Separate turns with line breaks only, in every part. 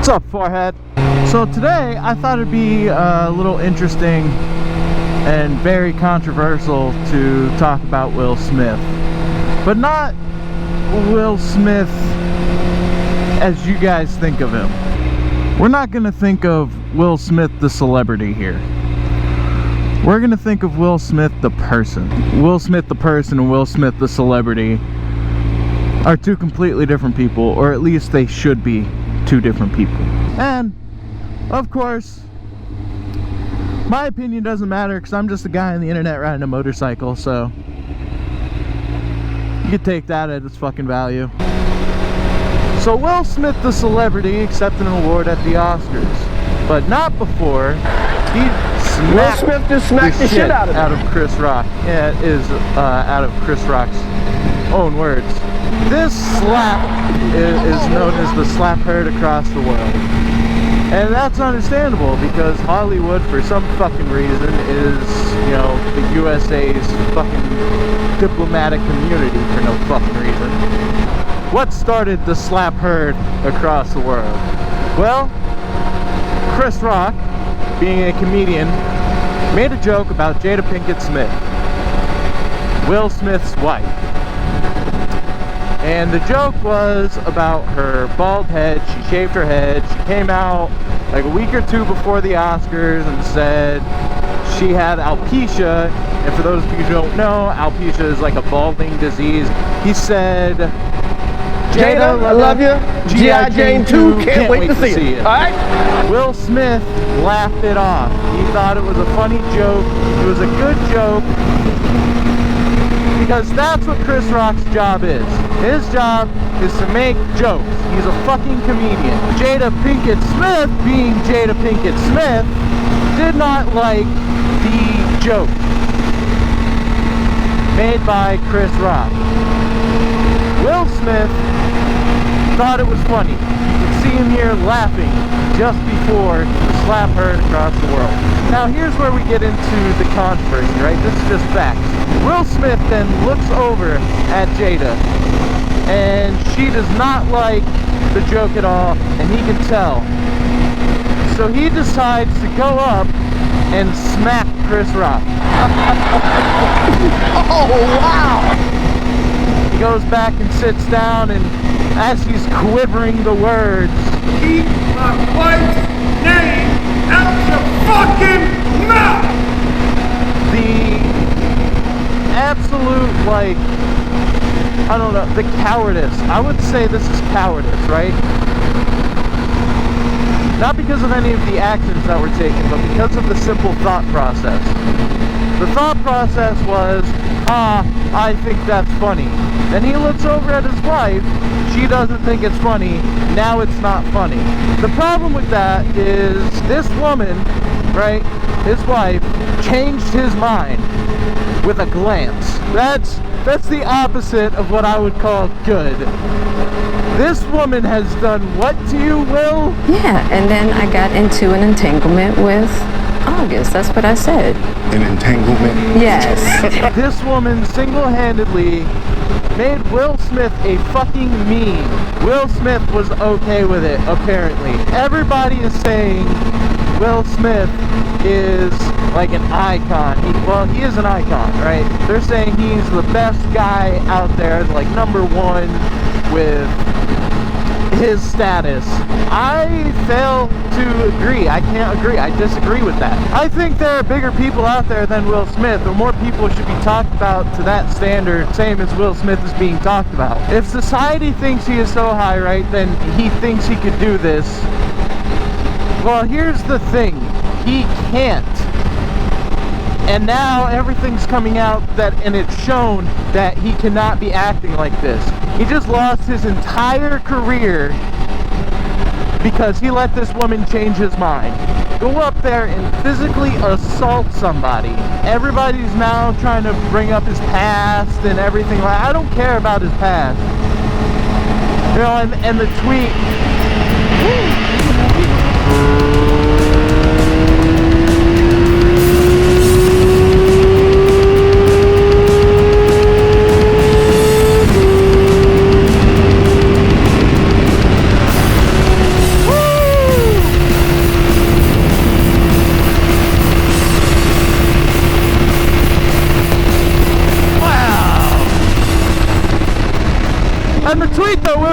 What's up, forehead? So today I thought it'd be a little interesting and very controversial to talk about Will Smith, but not Will Smith as you guys think of him. We're not gonna think of Will Smith the celebrity here. We're gonna think of Will Smith the person. Will Smith the person and Will Smith the celebrity are two completely different people, or at least they should be two different people. And of course, my opinion doesn't matter because I'm just a guy on the internet riding a motorcycle, so you can take that at its fucking value. So Will Smith the celebrity accepted an award at the Oscars, but not before he smacked the shit out of Chris Rock. Yeah, it is out of Chris Rock's own words. This slap is known as the slap heard across the world. And that's understandable because Hollywood, for some fucking reason, is, you know, the USA's fucking diplomatic community for no fucking reason. What started the slap heard across the world? Well, Chris Rock, being a comedian, made a joke about Jada Pinkett Smith, Will Smith's wife. And the joke was about her bald head. She shaved her head. She came out like a week or two before the Oscars and said she had alopecia. And for those of you who don't know, alopecia is like a balding disease. He said,
Jada, I love you. G.I. Jane 2, can't wait to see it. Alright?
Will Smith laughed it off. He thought it was a funny joke. It was a good joke. Because that's what Chris Rock's job is. His job is to make jokes. He's a fucking comedian. Jada Pinkett Smith, being Jada Pinkett Smith, did not like the joke made by Chris Rock. Will Smith thought it was funny. You can see him here laughing just before the slap heard across the world. Now here's where we get into the controversy, right? This is just facts. Will Smith then looks over at Jada, and she does not like the joke at all, and he can tell. So he decides to go up and smack Chris Rock.
Oh, wow!
He goes back and sits down, and as he's quivering the words,
"Keep my wife's name out your fucking mouth!"
the absolute, like, I don't know, the cowardice. I would say this is cowardice, right? Not because of any of the actions that were taken, but because of the simple thought process. The thought process was, I think that's funny. Then he looks over at his wife, she doesn't think it's funny, now it's not funny. The problem with that is this woman, right, his wife, changed his mind with a glance. That's the opposite of what I would call good. This woman has done what to you, Will?
Yeah, and then I got into an entanglement with August. That's what I said.
An entanglement?
Yes.
This woman single-handedly made Will Smith a fucking meme. Will Smith was okay with it, apparently. Everybody is saying Will Smith is like an icon. He is an icon, right? They're saying he's the best guy out there, like #1 with his status. I fail to agree. I can't agree. I disagree with that. I think there are bigger people out there than Will Smith, or more people should be talked about to that standard, same as Will Smith is being talked about. If society thinks he is so high, right, then he thinks he could do this. Well, here's the thing. He can't. And now everything's coming out and it's shown that he cannot be acting like this. He just lost his entire career because he let this woman change his mind. Go up there and physically assault somebody. Everybody's now trying to bring up his past and everything. I don't care about his past. You know, and the tweet.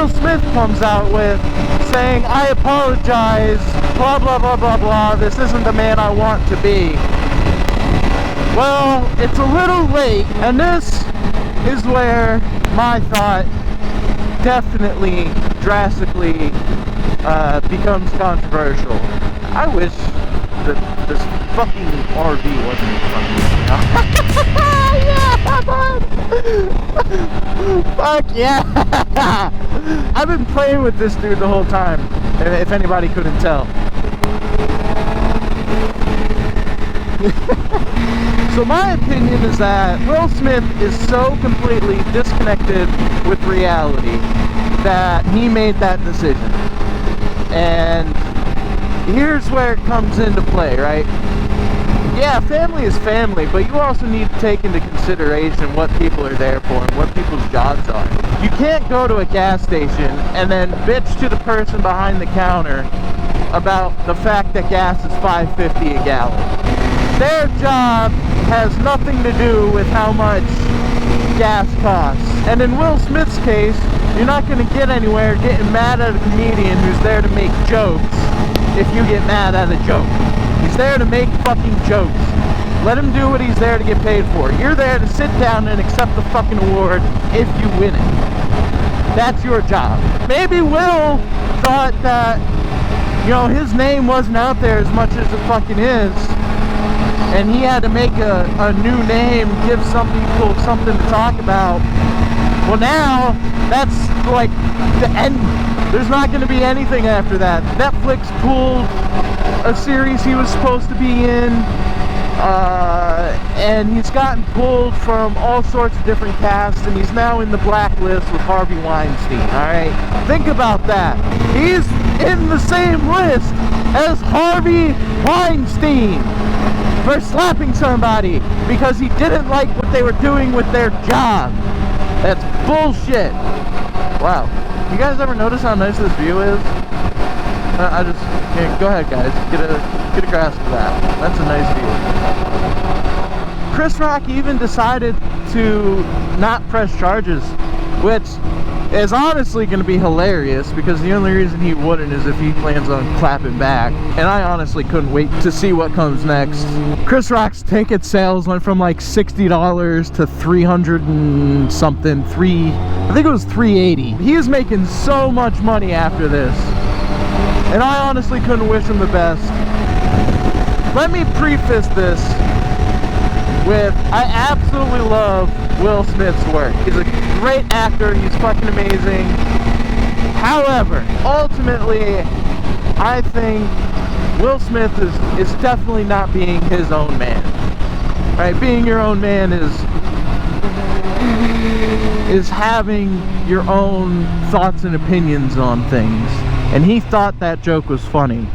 Will Smith comes out with saying, I apologize, blah, blah, blah, blah, blah, this isn't the man I want to be. Well, it's a little late, and this is where my thought definitely, drastically becomes controversial. I wish that this fucking RV wasn't in front of me now. Yeah, bud! Fuck yeah! I've been playing with this dude the whole time, if anybody couldn't tell. So my opinion is that Will Smith is so completely disconnected with reality that he made that decision. And here's where it comes into play, right? Yeah, family is family, but you also need to take into consideration what people are there for and what people's jobs are. You can't go to a gas station and then bitch to the person behind the counter about the fact that gas is $5.50 a gallon. Their job has nothing to do with how much gas costs. And in Will Smith's case, you're not going to get anywhere getting mad at a comedian who's there to make jokes if you get mad at a joke. He's there to make fucking jokes. Let him do what he's there to get paid for. You're there to sit down and accept the fucking award if you win it. That's your job. Maybe Will thought that, you know, his name wasn't out there as much as it fucking is, and he had to make a new name, give some people something to talk about. Well, now that's like the end. There's not going to be anything after that. Netflix pulled a series he was supposed to be in, and he's gotten pulled from all sorts of different casts, and he's now in the blacklist with Harvey Weinstein. Alright, think about that. He's in the same list as Harvey Weinstein for slapping somebody because he didn't like what they were doing with their job. That's bullshit. Wow. You guys ever notice how nice this view is? I just, yeah, go ahead guys, get a grasp of that. That's a nice view. Chris Rock even decided to not press charges, which is honestly going to be hilarious because the only reason he wouldn't is if he plans on clapping back. And I honestly couldn't wait to see what comes next. Chris Rock's ticket sales went from like $60 to 300 and something, I think it was $380. He is making so much money after this. And I honestly couldn't wish him the best. Let me preface this with, I absolutely love Will Smith's work. He's a great actor, he's fucking amazing. However, ultimately, I think Will Smith is definitely not being his own man. Right? Being your own man is having your own thoughts and opinions on things. And he thought that joke was funny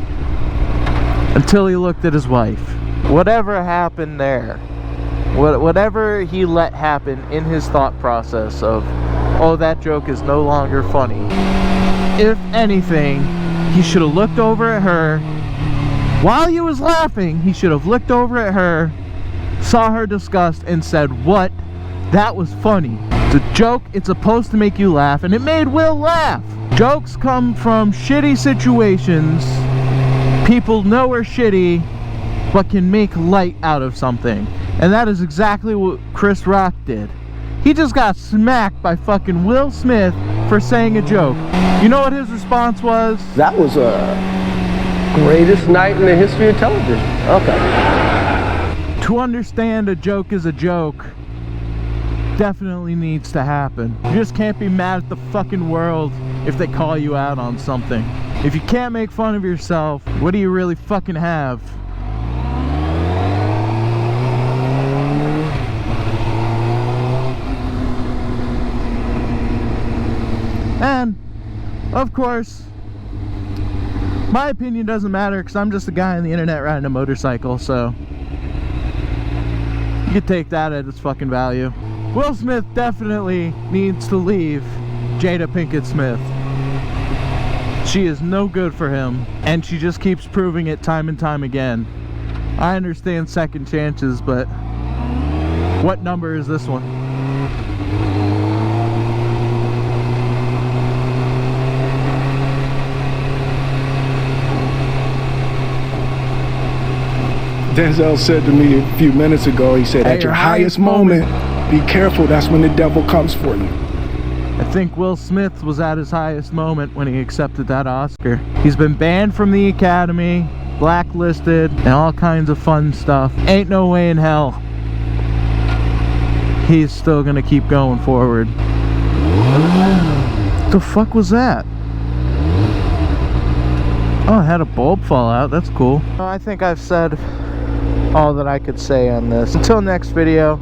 until he looked at his wife. Whatever happened there, whatever he let happen in his thought process of, oh, that joke is no longer funny. If anything, he should have looked over at her. While he was laughing, he should have looked over at her, saw her disgust, and said, what? That was funny. It's a joke, it's supposed to make you laugh, and it made Will laugh. Jokes come from shitty situations. People know are shitty, but can make light out of something. And that is exactly what Chris Rock did. He just got smacked by fucking Will Smith for saying a joke. You know what his response was?
That was a greatest night in the history of television. Okay.
To understand a joke is a joke definitely needs to happen. You just can't be mad at the fucking world if they call you out on something. If you can't make fun of yourself, what do you really fucking have? And, of course, my opinion doesn't matter because I'm just a guy on the internet riding a motorcycle, so you can take that at its fucking value. Will Smith definitely needs to leave Jada Pinkett Smith. She is no good for him, and she just keeps proving it time and time again. I understand second chances, but what number is this one?
Denzel said to me a few minutes ago, he said, at your highest moment, be careful, that's when the devil comes for you.
I think Will Smith was at his highest moment when he accepted that Oscar. He's been banned from the Academy, blacklisted, and all kinds of fun stuff. Ain't no way in hell he's still gonna keep going forward. What the fuck was that? Oh, I had a bulb fall out. That's cool. I think I've said all that I could say on this. Until next video,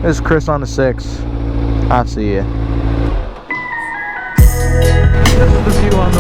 this is Chris on the 6. I'll see ya. This is the view on the